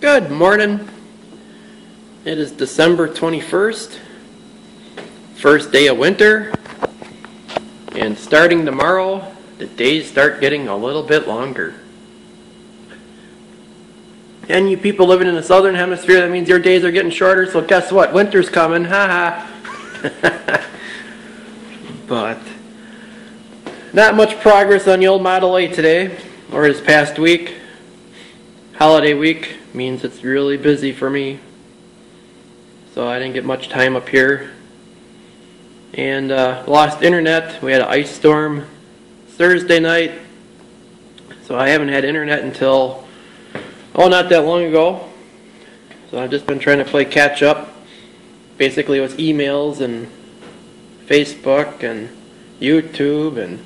Good morning. It is December 21st, first day of winter, and starting tomorrow, the days start getting a little bit longer. And you people living in the southern hemisphere, that means your days are getting shorter, so guess what? Winter's coming, haha. But not much progress on the old Model A today, or this past week. Holiday week means it's really busy for me, so I didn't get much time up here. And lost internet. We had an ice storm Thursday night, so I haven't had internet until not that long ago. So I've just been trying to play catch up, basically with emails and Facebook and YouTube, and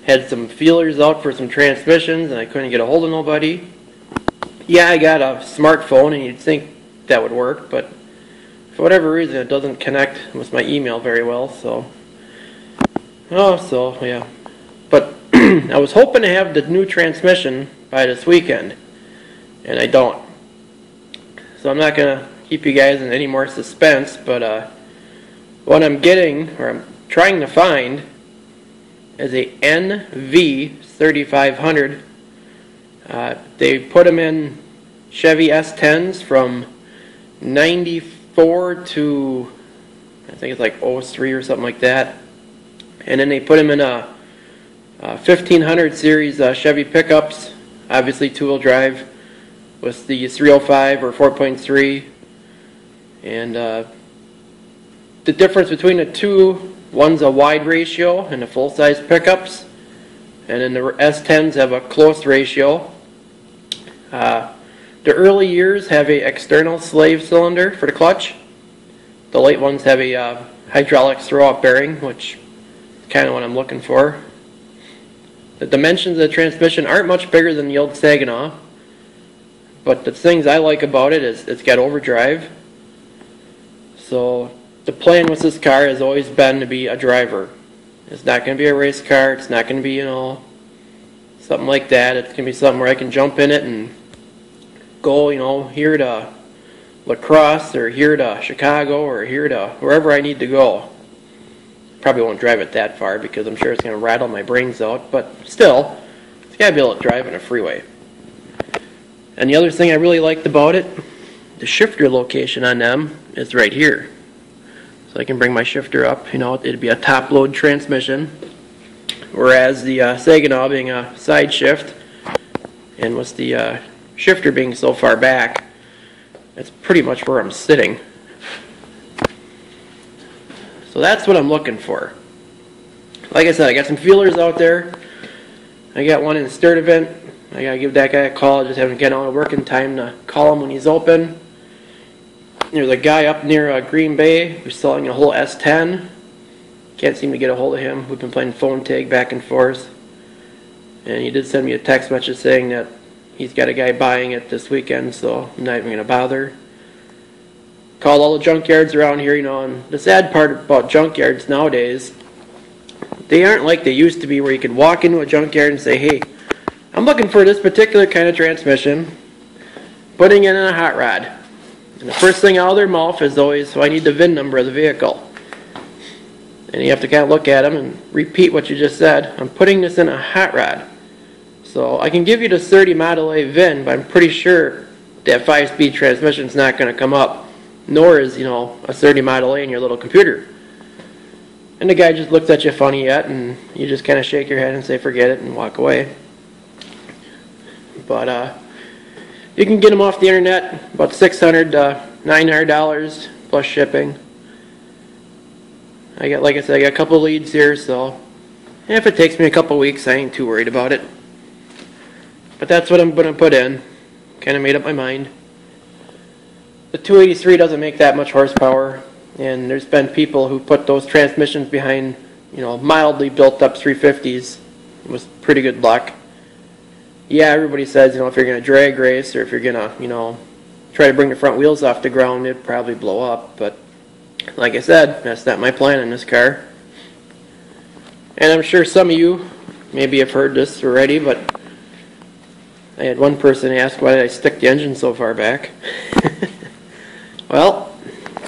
had some feelers out for some transmissions, and I couldn't get a hold of nobody. Yeah, I got a smartphone, and you'd think that would work, but for whatever reason it doesn't connect with my email very well, so yeah. But I was hoping to have the new transmission by this weekend, and I don't. So I'm not going to keep you guys in any more suspense, but what I'm getting, or I'm trying to find, is a NV3500. They put them in Chevy S10s from 94 to, I think it's like 03 or something like that. And then they put them in a 1500 series Chevy pickups, obviously two-wheel drive, with the 305 or 4.3. And the difference between the two, one's a wide ratio in the full-size pickups, and then the S10s have a close ratio. The early years have a external slave cylinder for the clutch. The late ones have a hydraulics throw-out bearing, which is kind of what I'm looking for. The dimensions of the transmission aren't much bigger than the old Saginaw, but the things I like about it is it's got overdrive. So the plan with this car has always been to be a driver. It's not going to be a race car. It's not going to be, something like that. It's going to be something where I can jump in it and go, here to La Crosse, or here to Chicago, or here to wherever I need to go. Probably won't drive it that far because I'm sure it's going to rattle my brains out, but still, it's got to be able to drive in a freeway. And the other thing I really liked about it, the shifter location on them is right here. So I can bring my shifter up, it'd be a top-load transmission, whereas the Saginaw being a side shift, and with the shifter being so far back, that's pretty much where I'm sitting. So that's what I'm looking for. Like I said, I got some feelers out there. I got one in Sturtevant. I gotta give that guy a call. I just haven't gotten all the work in time to call him when he's open. There's a guy up near Green Bay who's selling a whole S10. Can't seem to get a hold of him. We've been playing phone tag back and forth. And he did send me a text message saying that he's got a guy buying it this weekend, so I'm not even going to bother. Called all the junkyards around here, and the sad part about junkyards nowadays, they aren't like they used to be, where you could walk into a junkyard and say, hey, I'm looking for this particular kind of transmission, putting it in a hot rod. And the first thing out of their mouth is always, so I need the VIN number of the vehicle. And you have to kind of look at them and repeat what you just said. I'm putting this in a hot rod. So I can give you the 30 Model A VIN, but I'm pretty sure that 5-speed transmission is not going to come up, nor is, a 30 Model A in your little computer. And the guy just looks at you funny yet, and you just kind of shake your head and say forget it and walk away. But you can get them off the internet, about $600 to $900 plus shipping. Like I said, I got a couple of leads here, so if it takes me a couple weeks, I ain't too worried about it. But that's what I'm going to put in. Kind of made up my mind. The 283 doesn't make that much horsepower, and there's been people who put those transmissions behind, mildly built up 350s with pretty good luck. Yeah, everybody says, if you're going to drag race, or if you're going to, try to bring the front wheels off the ground, it'd probably blow up. But like I said, that's not my plan in this car. And I'm sure some of you maybe have heard this already, but I had one person ask why did I stick the engine so far back. Well,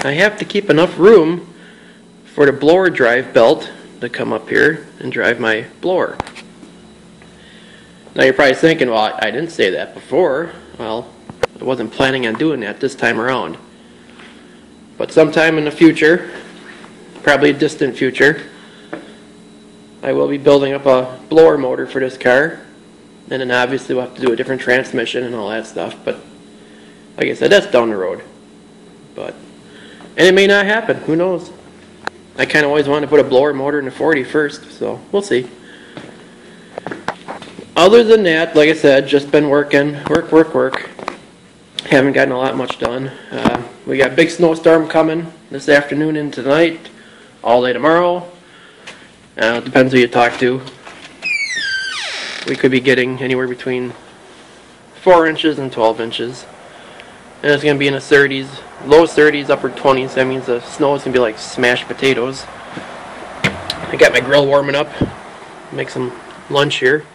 I have to keep enough room for the blower drive belt to come up here and drive my blower. Now you're probably thinking, well, I didn't say that before. Well, I wasn't planning on doing that this time around. But sometime in the future, probably a distant future, I will be building up a blower motor for this car. And then obviously we'll have to do a different transmission and all that stuff. But like I said, that's down the road. And it may not happen. Who knows? I kind of always wanted to put a blower motor in the 40 first, so we'll see. Other than that, like I said, just been working. Work. Haven't gotten a lot much done. We got a big snowstorm coming this afternoon and tonight. All day tomorrow. It depends who you talk to. We could be getting anywhere between 4 inches and 12 inches. And it's going to be in the 30s, low 30s, upper 20s. That means the snow is going to be like smashed potatoes. I got my grill warming up. Make some lunch here.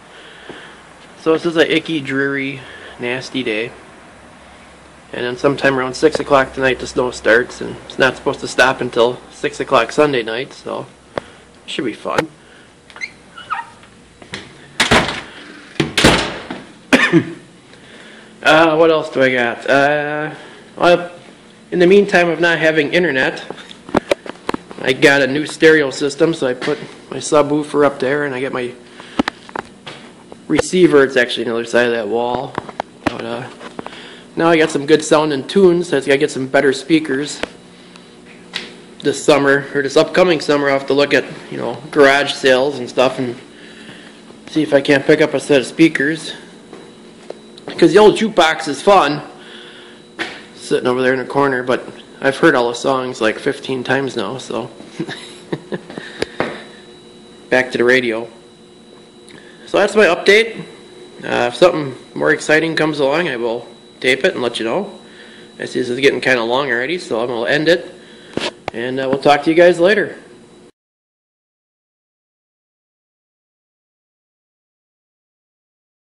So this is an icky, dreary, nasty day. And then sometime around 6 o'clock tonight the snow starts. And it's not supposed to stop until 6 o'clock Sunday night. So it should be fun. What else do I got? Well, in the meantime of not having internet, I got a new stereo system, so I put my subwoofer up there, and I got my receiver. It's actually on the other side of that wall. But now I got some good sounding tunes, so I gotta get some better speakers. This summer, or this upcoming summer, I'll have to look at, garage sales and stuff and see if I can't pick up a set of speakers. Because the old jukebox is fun, sitting over there in the corner, but I've heard all the songs like 15 times now, so back to the radio. So that's my update. If something more exciting comes along, I will tape it and let you know. I see this is getting kind of long already, so I'm going to end it, and we'll talk to you guys later.